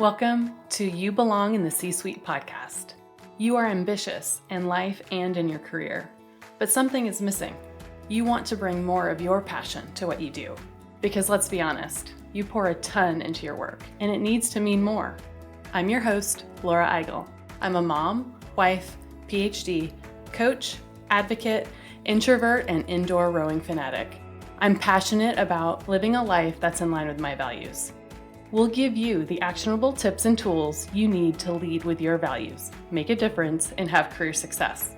Welcome to You Belong in the C-Suite podcast. You are ambitious in life and in your career, but something is missing. You want to bring more of your passion to what you do. Because let's be honest, you pour a ton into your work, and it needs to mean more. I'm your host, Laura Eigel. I'm a mom, wife, PhD, coach, advocate, introvert, and indoor rowing fanatic. I'm passionate about living a life that's in line with my values. We'll give you the actionable tips and tools you need to lead with your values, make a difference, and have career success.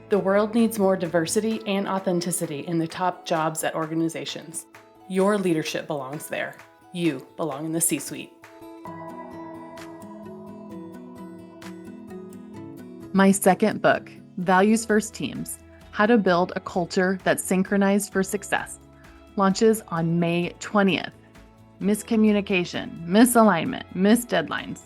The world needs more diversity and authenticity in the top jobs at organizations. Your leadership belongs there. You belong in the C-Suite. My second book, Values First Teams: How to Build a Culture That's Synchronized for Success, launches on May 20th. Miscommunication, misalignment, missed deadlines.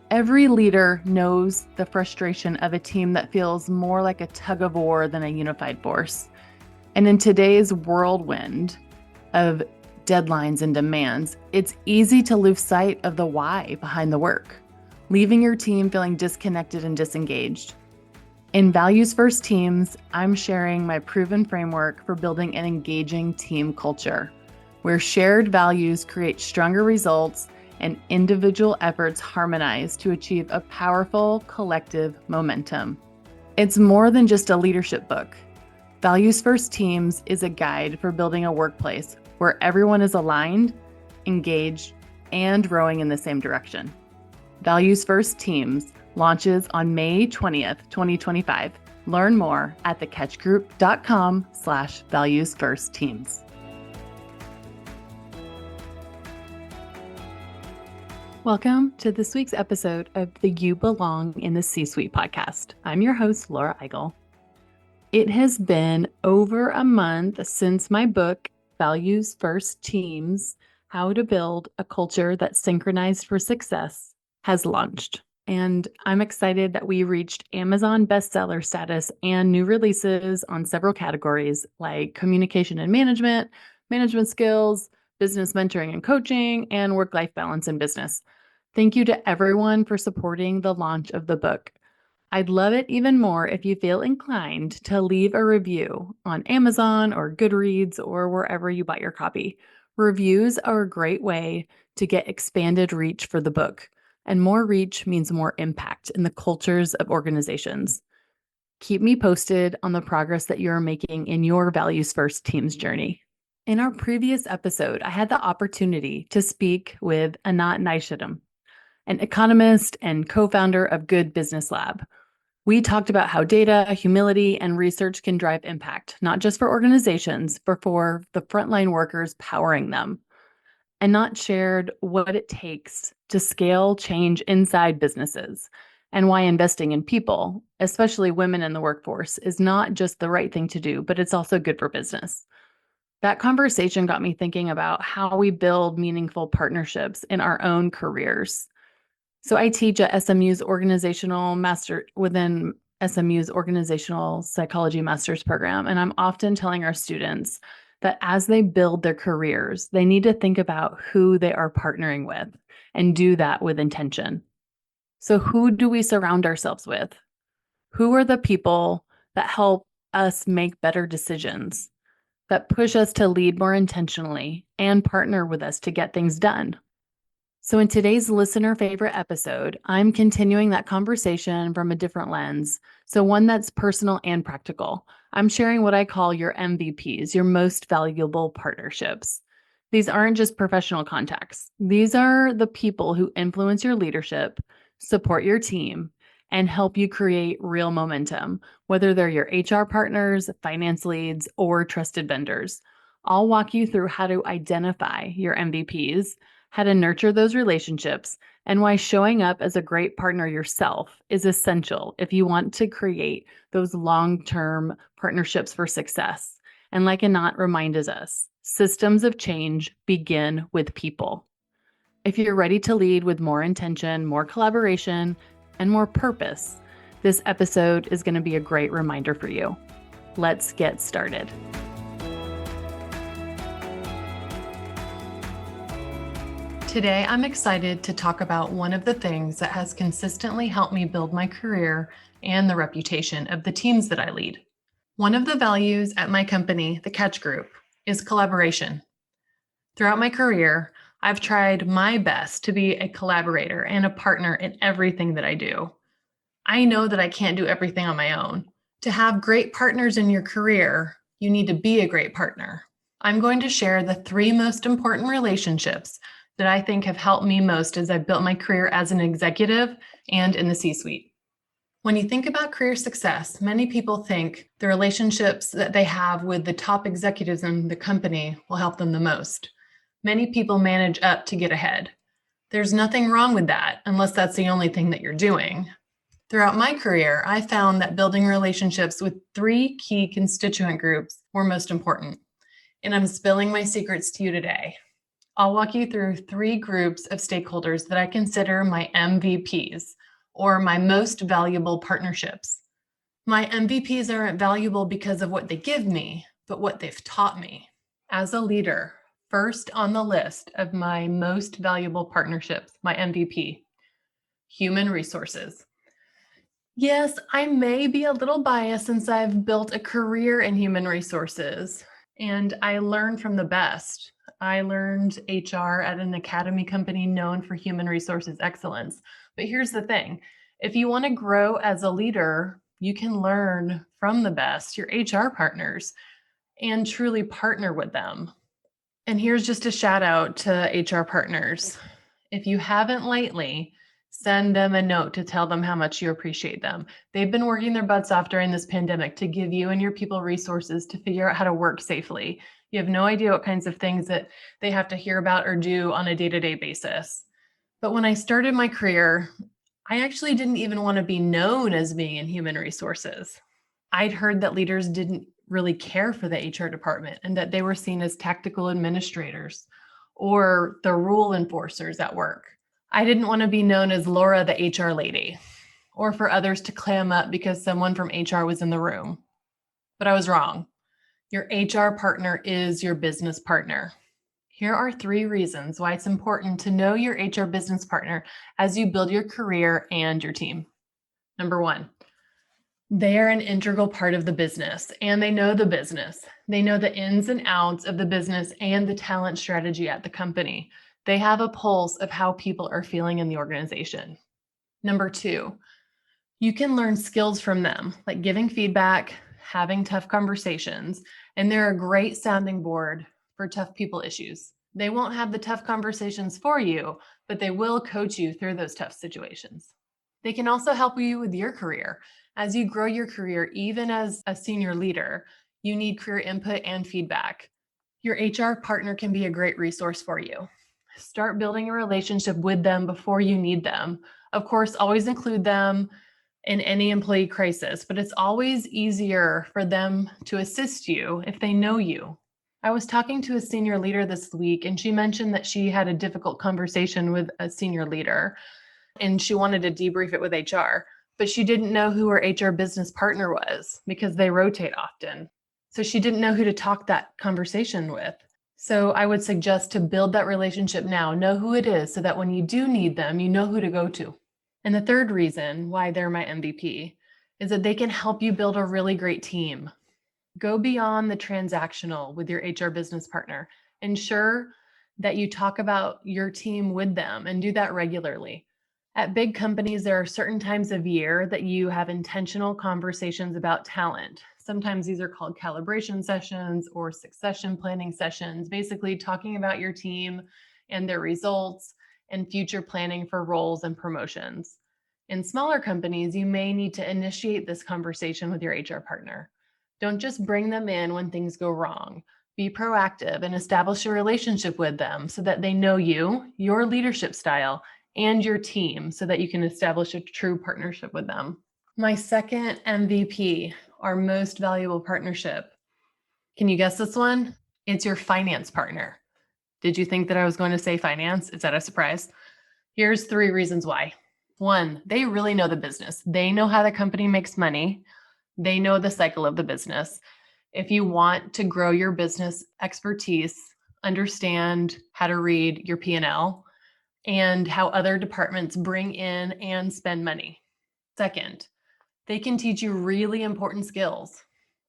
Every leader knows the frustration of a team that feels more like a tug of war than a unified force. And in today's whirlwind of deadlines and demands, it's easy to lose sight of the why behind the work, leaving your team feeling disconnected and disengaged. In Values First Teams, I'm sharing my proven framework for building an engaging team culture, where shared values create stronger results and individual efforts harmonize to achieve a powerful collective momentum. It's more than just a leadership book. Values First Teams is a guide for building a workplace where everyone is aligned, engaged, and rowing in the same direction. Values First Teams launches on May 20th, 2025. Learn more at thecatchgroup.com/valuesfirstteams. Welcome to this week's episode of the You Belong in the C-Suite podcast. I'm your host, Laura Eigel. It has been over a month since my book, Values First Teams: How to Build a Culture That's Synchronized for Success, has launched. And I'm excited that we reached Amazon bestseller status and new releases on several categories like communication and management, management skills, business mentoring and coaching, and work-life balance in business. Thank you to everyone for supporting the launch of the book. I'd love it even more if you feel inclined to leave a review on Amazon or Goodreads or wherever you bought your copy. Reviews are a great way to get expanded reach for the book, and more reach means more impact in the cultures of organizations. Keep me posted on the progress that you're making in your Values First Teams journey. In our previous episode, I had the opportunity to speak with Anat Neishatim, an economist and co-founder of Good Business Lab. We talked about how data, humility, and research can drive impact, not just for organizations, but for the frontline workers powering them. Anat shared what it takes to scale change inside businesses and why investing in people, especially women in the workforce, is not just the right thing to do, but it's also good for business. That conversation got me thinking about how we build meaningful partnerships in our own careers. So I teach at SMU's organizational psychology master's program, and I'm often telling our students that as they build their careers, they need to think about who they are partnering with and do that with intention. So who do we surround ourselves with? Who are the people that help us make better decisions, that push us to lead more intentionally and partner with us to get things done? So in today's listener favorite episode, I'm continuing that conversation from a different lens. So one that's personal and practical. I'm sharing what I call your MVPs, your most valuable partnerships. These aren't just professional contacts. These are the people who influence your leadership, support your team, and help you create real momentum, whether they're your HR partners, finance leads, or trusted vendors. I'll walk you through how to identify your MVPs, how to nurture those relationships, and why showing up as a great partner yourself is essential if you want to create those long-term partnerships for success. And like Anat reminds us, systems of change begin with people. If you're ready to lead with more intention, more collaboration, and more purpose, this episode is going to be a great reminder for you. Let's get started. Today, I'm excited to talk about one of the things that has consistently helped me build my career and the reputation of the teams that I lead. One of the values at my company, the Catch Group, is collaboration. Throughout my career, I've tried my best to be a collaborator and a partner in everything that I do. I know that I can't do everything on my own. To have great partners in your career, you need to be a great partner. I'm going to share the 3 most important relationships that I think have helped me most as I've built my career as an executive and in the C-suite. When you think about career success, many people think the relationships that they have with the top executives in the company will help them the most. Many people manage up to get ahead. There's nothing wrong with that unless that's the only thing that you're doing. Throughout my career, I found that building relationships with 3 key constituent groups were most important. And I'm spilling my secrets to you today. I'll walk you through 3 groups of stakeholders that I consider my MVPs, or my most valuable partnerships. My MVPs aren't valuable because of what they give me, but what they've taught me. As a leader, first on the list of my most valuable partnerships, my MVP, human resources. Yes, I may be a little biased since I've built a career in human resources, and I learn from the best. I learned HR at an academy company known for human resources excellence. But here's the thing, if you want to grow as a leader, you can learn from the best, your HR partners, and truly partner with them. And here's just a shout out to HR partners. If you haven't lately, send them a note to tell them how much you appreciate them. They've been working their butts off during this pandemic to give you and your people resources to figure out how to work safely. You have no idea what kinds of things that they have to hear about or do on a day-to-day basis. But when I started my career, I actually didn't even want to be known as being in human resources. I'd heard that leaders didn't really care for the HR department and that they were seen as tactical administrators or the rule enforcers at work. I didn't want to be known as Laura, the HR lady, or for others to clam up because someone from HR was in the room. But I was wrong. Your HR partner is your business partner. Here are 3 reasons why it's important to know your HR business partner as you build your career and your team. Number 1, they are an integral part of the business and they know the business. They know the ins and outs of the business and the talent strategy at the company. They have a pulse of how people are feeling in the organization. Number 2, you can learn skills from them, like giving feedback, having tough conversations, and they're a great sounding board for tough people issues. They won't have the tough conversations for you, but they will coach you through those tough situations. They can also help you with your career. As you grow your career, even as a senior leader, you need career input and feedback. Your HR partner can be a great resource for you. Start building a relationship with them before you need them. Of course, always include them in any employee crisis, but it's always easier for them to assist you if they know you. I was talking to a senior leader this week, and she mentioned that she had a difficult conversation with a senior leader, and she wanted to debrief it with HR, but she didn't know who her HR business partner was because they rotate often. So she didn't know who to talk that conversation with. So I would suggest to build that relationship now, know who it is so that when you do need them, you know who to go to. And the third reason why they're my MVP is that they can help you build a really great team. Go beyond the transactional with your HR business partner. Ensure that you talk about your team with them and do that regularly. At big companies, there are certain times of year that you have intentional conversations about talent. Sometimes these are called calibration sessions or succession planning sessions, basically talking about your team and their results and future planning for roles and promotions. In smaller companies, you may need to initiate this conversation with your HR partner. Don't just bring them in when things go wrong. Be proactive and establish a relationship with them so that they know you, your leadership style, and your team so that you can establish a true partnership with them. My second MVP, our most valuable partnership. Can you guess this one? It's your finance partner. Did you think that I was going to say finance? Is that a surprise? Here's 3 reasons why. 1, they really know the business. They know how the company makes money. They know the cycle of the business. If you want to grow your business expertise, understand how to read your P&L, and how other departments bring in and spend money. Second, they can teach you really important skills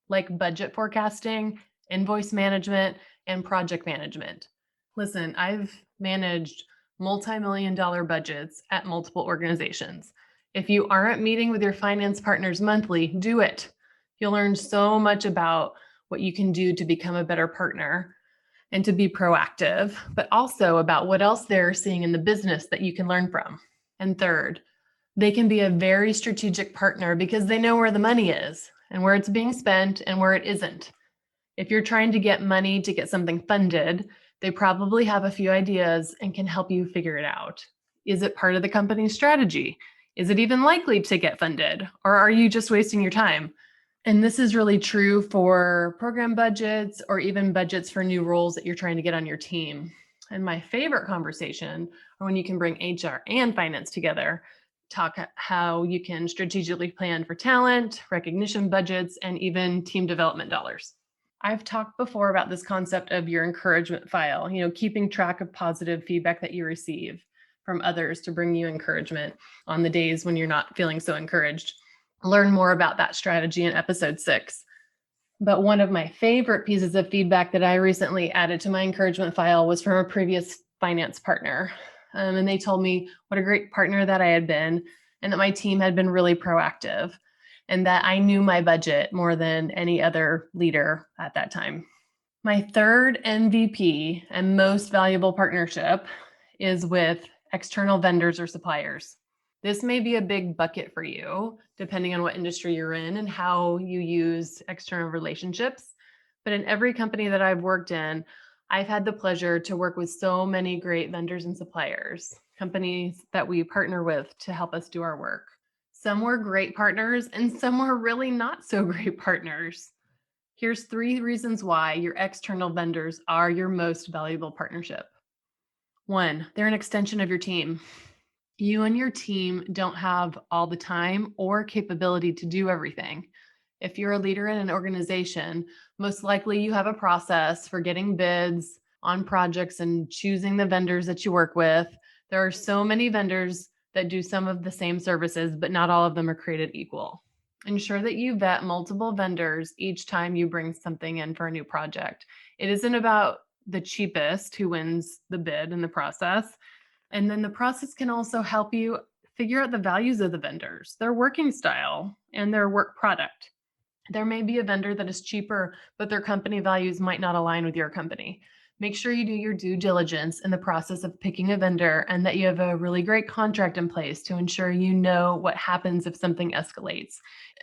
like budget forecasting, invoice management, and project management. Listen, I've managed multi-million dollar budgets at multiple organizations. If you aren't meeting with your finance partners monthly, do it. You'll learn so much about what you can do to become a better partner and to be proactive, but also about what else they're seeing in the business that you can learn from. And third, they can be a very strategic partner because they know where the money is and where it's being spent and where it isn't. If you're trying to get money to get something funded, they probably have a few ideas and can help you figure it out. Is it part of the company's strategy? Is it even likely to get funded? Or are you just wasting your time? And this is really true for program budgets or even budgets for new roles that you're trying to get on your team. And my favorite conversation are when you can bring HR and finance together, talk how you can strategically plan for talent, recognition budgets, and even team development dollars. I've talked before about this concept of your encouragement file, keeping track of positive feedback that you receive from others to bring you encouragement on the days when you're not feeling so encouraged. Learn more about that strategy in episode 6. But one of my favorite pieces of feedback that I recently added to my encouragement file was from a previous finance partner. And they told me what a great partner that I had been and that my team had been really proactive and that I knew my budget more than any other leader at that time. My third MVP and most valuable partnership is with external vendors or suppliers. This may be a big bucket for you, depending on what industry you're in and how you use external relationships. But in every company that I've worked in, I've had the pleasure to work with so many great vendors and suppliers, companies that we partner with to help us do our work. Some were great partners and some were really not so great partners. Here's 3 reasons why your external vendors are your most valuable partnership. 1, they're an extension of your team. You and your team don't have all the time or capability to do everything. If you're a leader in an organization, most likely you have a process for getting bids on projects and choosing the vendors that you work with. There are so many vendors that do some of the same services, but not all of them are created equal. Ensure that you vet multiple vendors each time you bring something in for a new project. It isn't about the cheapest who wins the bid in the process. And then the process can also help you figure out the values of the vendors, their working style, and their work product. There may be a vendor that is cheaper, but their company values might not align with your company. Make sure you do your due diligence in the process of picking a vendor and that you have a really great contract in place to ensure you know what happens if something escalates.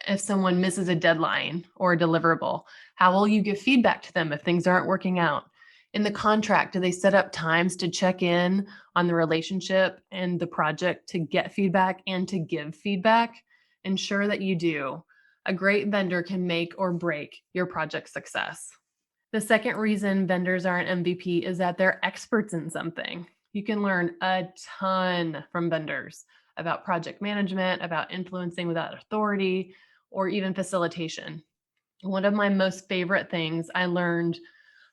If someone misses a deadline or a deliverable, how will you give feedback to them if things aren't working out? In the contract, do they set up times to check in on the relationship and the project to get feedback and to give feedback? Ensure that you do. A great vendor can make or break your project success. The second reason vendors are an MVP is that they're experts in something. You can learn a ton from vendors about project management, about influencing without authority, or even facilitation. One of my most favorite things I learned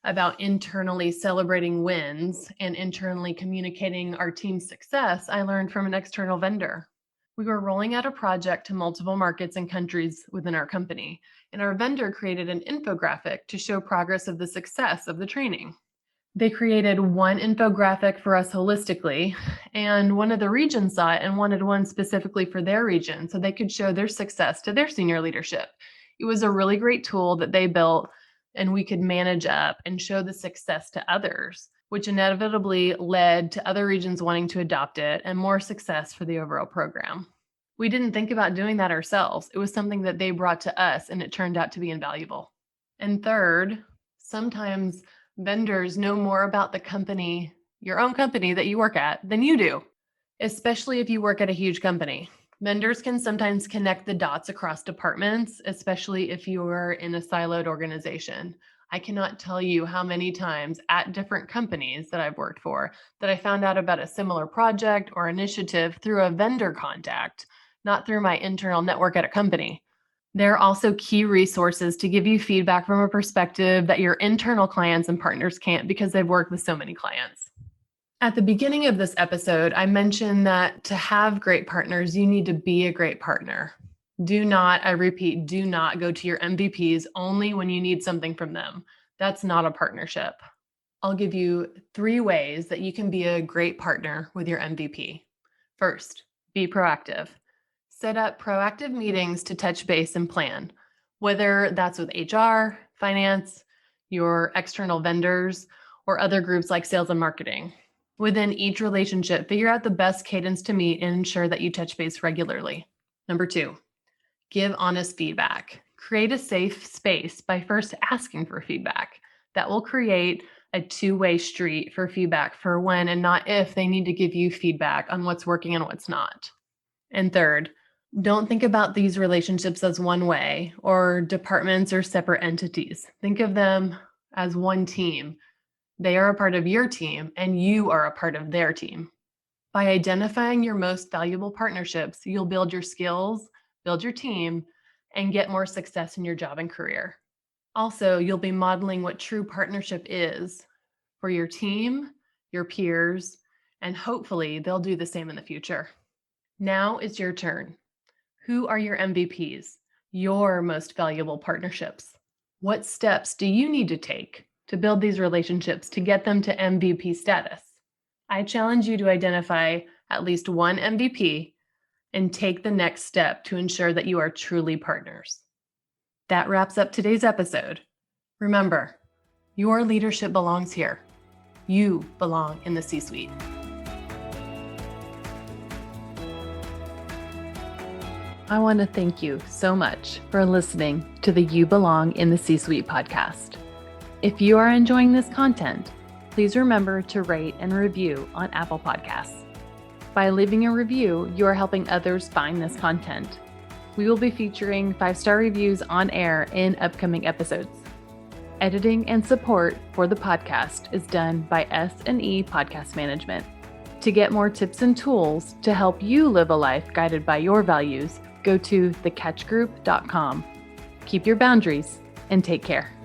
about internally celebrating wins and internally communicating our team's success, I learned from an external vendor. We were rolling out a project to multiple markets and countries within our company, and our vendor created an infographic to show progress of the success of the training. They created one infographic for us holistically, and one of the regions saw it and wanted one specifically for their region so they could show their success to their senior leadership. It was a really great tool that they built, and we could manage up and show the success to others, which inevitably led to other regions wanting to adopt it and more success for the overall program. We didn't think about doing that ourselves. It was something that they brought to us, and it turned out to be invaluable. And third, sometimes vendors know more about the company, your own company that you work at, than you do, especially if you work at a huge company. Vendors can sometimes connect the dots across departments, especially if you are in a siloed organization. I cannot tell you how many times at different companies that I've worked for that I found out about a similar project or initiative through a vendor contact, not through my internal network at a company. There are also key resources to give you feedback from a perspective that your internal clients and partners can't because they've worked with so many clients. At the beginning of this episode, I mentioned that to have great partners, you need to be a great partner. Do not, I repeat, do not go to your MVPs only when you need something from them. That's not a partnership. I'll give you 3 ways that you can be a great partner with your MVP. First, be proactive. Set up proactive meetings to touch base and plan, whether that's with HR, finance, your external vendors, or other groups like sales and marketing. Within each relationship, figure out the best cadence to meet and ensure that you touch base regularly. Number 2, give honest feedback. Create a safe space by first asking for feedback. That will create a two-way street for feedback for when and not if they need to give you feedback on what's working and what's not. And third, don't think about these relationships as one way or departments or separate entities. Think of them as one team. They are a part of your team and you are a part of their team. By identifying your most valuable partnerships, you'll build your skills, build your team, and get more success in your job and career. Also, you'll be modeling what true partnership is for your team, your peers, and hopefully they'll do the same in the future. Now it's your turn. Who are your MVPs, your most valuable partnerships? What steps do you need to take to build these relationships to get them to MVP status? I challenge you to identify at least one MVP and take the next step to ensure that you are truly partners. That wraps up today's episode. Remember, your leadership belongs here. You belong in the C-suite. I want to thank you so much for listening to the You Belong in the C-Suite podcast. If you are enjoying this content, please remember to rate and review on Apple Podcasts. By leaving a review, you are helping others find this content. We will be featuring 5-star reviews on air in upcoming episodes. Editing and support for the podcast is done by S&E Podcast Management. To get more tips and tools to help you live a life guided by your values, go to thecatchgroup.com. Keep your boundaries and take care.